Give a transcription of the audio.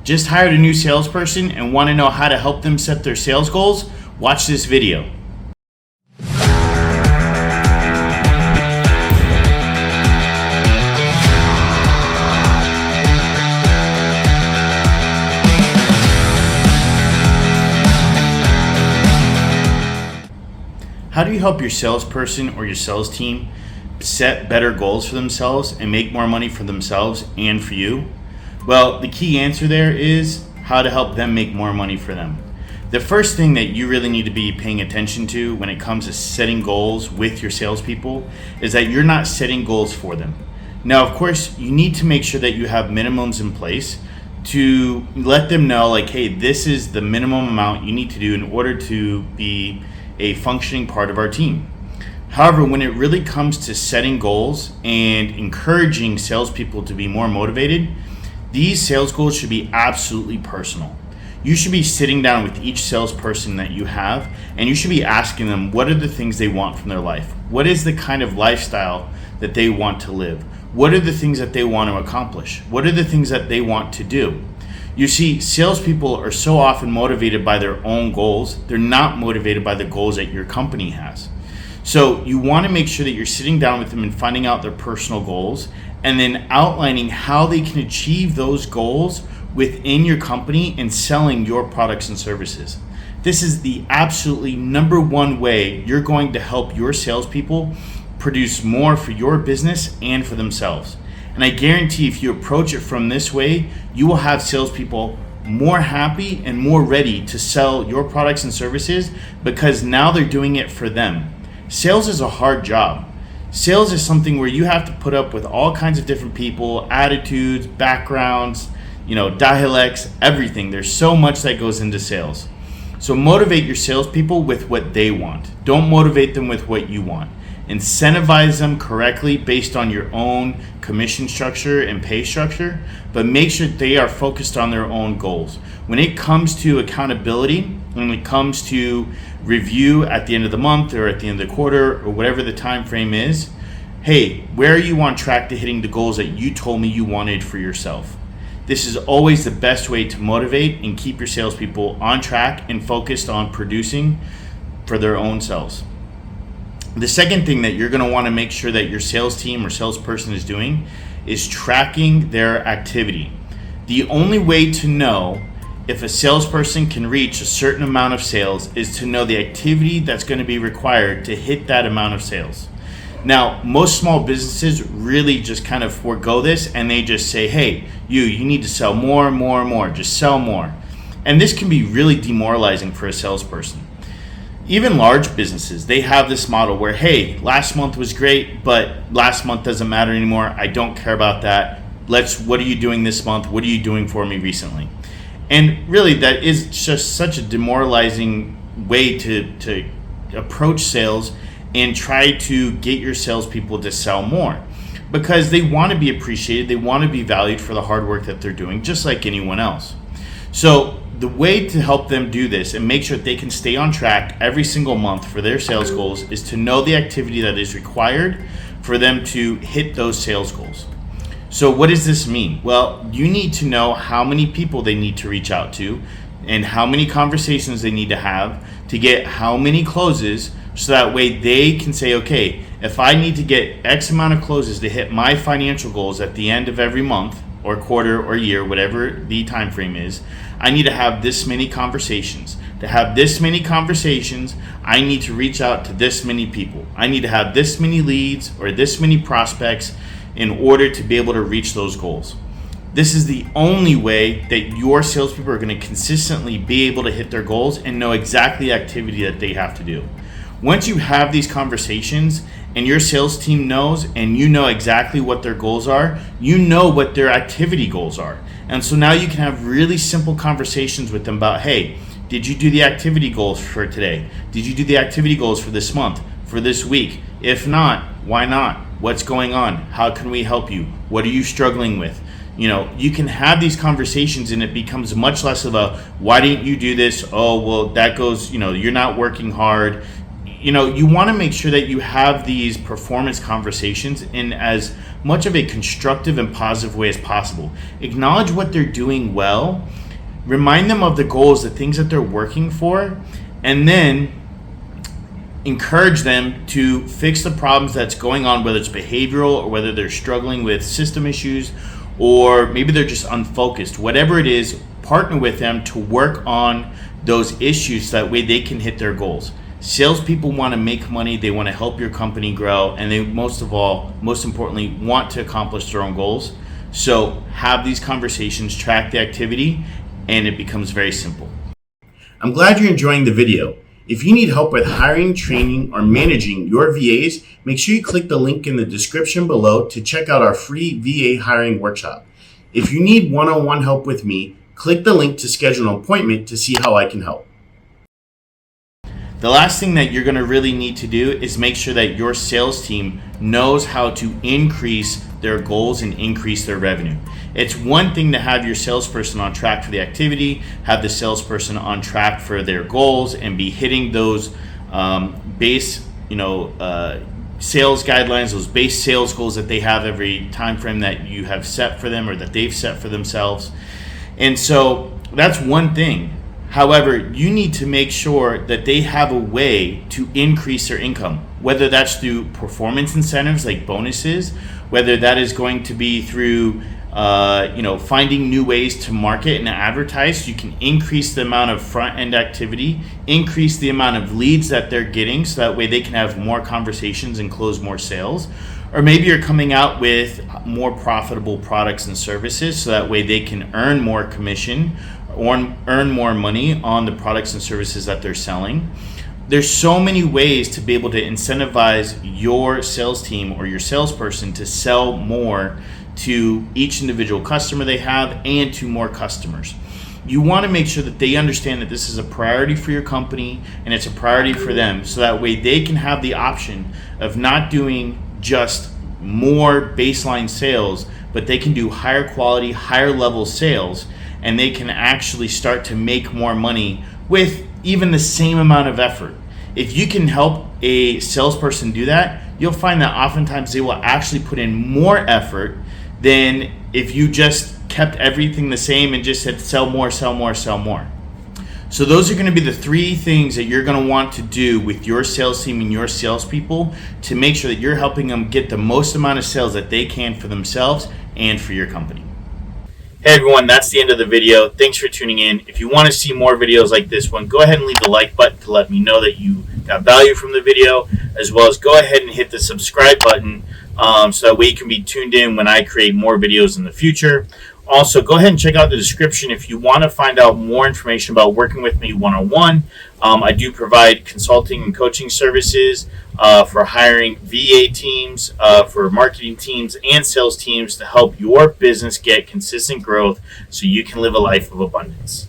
Just hired a new salesperson and want to know how to help them set their sales goals? Watch this video. How do you help your salesperson or your sales team set better goals for themselves and make more money for themselves and for you? Well, the key answer there is how to help them make more money for them. The first thing that you really need to be paying attention to when it comes to setting goals with your salespeople is that you're not setting goals for them. Now, of course, you need to make sure that you have minimums in place to let them know, like, hey, this is the minimum amount you need to do in order to be a functioning part of our team. However, when it really comes to setting goals and encouraging salespeople to be more motivated, these sales goals should be absolutely personal. You should be sitting down with each salesperson that you have, and you should be asking them what are the things they want from their life? What is the kind of lifestyle that they want to live? What are the things that they want to accomplish? What are the things that they want to do? You see, salespeople are so often motivated by their own goals. They're not motivated by the goals that your company has. So you want to make sure that you're sitting down with them and finding out their personal goals and then outlining how they can achieve those goals within your company and selling your products and services. This is the absolutely number one way you're going to help your salespeople produce more for your business and for themselves. And I guarantee if you approach it from this way, you will have salespeople more happy and more ready to sell your products and services because now they're doing it for them. Sales is a hard job. Sales is something where you have to put up with all kinds of different people, attitudes, backgrounds, dialects, everything. There's so much that goes into sales. So motivate your salespeople with what they want. Don't motivate them with what you want. Incentivize them correctly based on your own commission structure and pay structure, but make sure they are focused on their own goals. When it comes to accountability, when it comes to review at the end of the month or at the end of the quarter or whatever the time frame is, hey, where are you on track to hitting the goals that you told me you wanted for yourself? This is always the best way to motivate and keep your salespeople on track and focused on producing for their own selves. The second thing that you're going to want to make sure that your sales team or salesperson is doing is tracking their activity. The only way to know if a salesperson can reach a certain amount of sales is to know the activity that's going to be required to hit that amount of sales. Now, most small businesses really just kind of forego this and they just say, hey, you need to sell more and more and more, just sell more. And this can be really demoralizing for a salesperson. Even large businesses, they have this model where, hey, last month was great, but last month doesn't matter anymore. I don't care about that. What are you doing this month? What are you doing for me recently? And really, that is just such a demoralizing way to approach sales and try to get your salespeople to sell more because they want to be appreciated. They want to be valued for the hard work that they're doing, just like anyone else. So the way to help them do this and make sure that they can stay on track every single month for their sales goals is to know the activity that is required for them to hit those sales goals. So what does this mean? Well, you need to know how many people they need to reach out to and how many conversations they need to have to get how many closes, so that way they can say, okay, if I need to get X amount of closes to hit my financial goals at the end of every month or quarter or year, whatever the time frame is, I need to have this many conversations. To have this many conversations, I need to reach out to this many people. I need to have this many leads or this many prospects in order to be able to reach those goals. This is the only way that your salespeople are going to consistently be able to hit their goals and know exactly the activity that they have to do. Once you have these conversations and your sales team knows and you know exactly what their goals are, you know what their activity goals are. And so now you can have really simple conversations with them about, hey, did you do the activity goals for today? Did you do the activity goals for this month, for this week? If not, why not? What's going on? How can we help you? What are you struggling with? You can have these conversations and it becomes much less of a, why didn't you do this? Oh, well, that goes, you're not working hard. You want to make sure that you have these performance conversations in as much of a constructive and positive way as possible. Acknowledge what they're doing well, remind them of the goals, the things that they're working for, and then encourage them to fix the problems that's going on, whether it's behavioral or whether they're struggling with system issues, or maybe they're just unfocused. Whatever it is, partner with them to work on those issues so that way they can hit their goals. Salespeople want to make money, they want to help your company grow, and they most importantly, want to accomplish their own goals. So have these conversations, track the activity, and it becomes very simple. I'm glad you're enjoying the video. If you need help with hiring, training, or managing your VAs, make sure you click the link in the description below to check out our free VA hiring workshop. If you need one-on-one help with me, click the link to schedule an appointment to see how I can help. The last thing that you're going to really need to do is make sure that your sales team knows how to increase their goals and increase their revenue. It's one thing to have your salesperson on track for the activity, have the salesperson on track for their goals, and be hitting those base, sales guidelines, those base sales goals that they have every time frame that you have set for them or that they've set for themselves. And so that's one thing. However, you need to make sure that they have a way to increase their income, whether that's through performance incentives like bonuses, whether that is going to be through finding new ways to market and advertise. You can increase the amount of front-end activity, increase the amount of leads that they're getting so that way they can have more conversations and close more sales. Or maybe you're coming out with more profitable products and services so that way they can earn more commission or earn more money on the products and services that they're selling. There's so many ways to be able to incentivize your sales team or your salesperson to sell more to each individual customer they have and to more customers. You want to make sure that they understand that this is a priority for your company and it's a priority for them, so that way they can have the option of not doing just more baseline sales, but they can do higher quality, higher level sales, and they can actually start to make more money with even the same amount of effort. If you can help a salesperson do that, you'll find that oftentimes they will actually put in more effort than if you just kept everything the same and just said sell more, sell more, sell more. So those are going to be the three things that you're going to want to do with your sales team and your salespeople to make sure that you're helping them get the most amount of sales that they can for themselves and for your company. Hey everyone, that's the end of the video. Thanks for tuning in. If you want to see more videos like this one, go ahead and leave the like button to let me know that you got value from the video, as well as go ahead and hit the subscribe button so that way you can be tuned in when I create more videos in the future. Also, go ahead and check out the description if you want to find out more information about working with me one-on-one. I do provide consulting and coaching services for hiring VA teams, for marketing teams, and sales teams to help your business get consistent growth so you can live a life of abundance.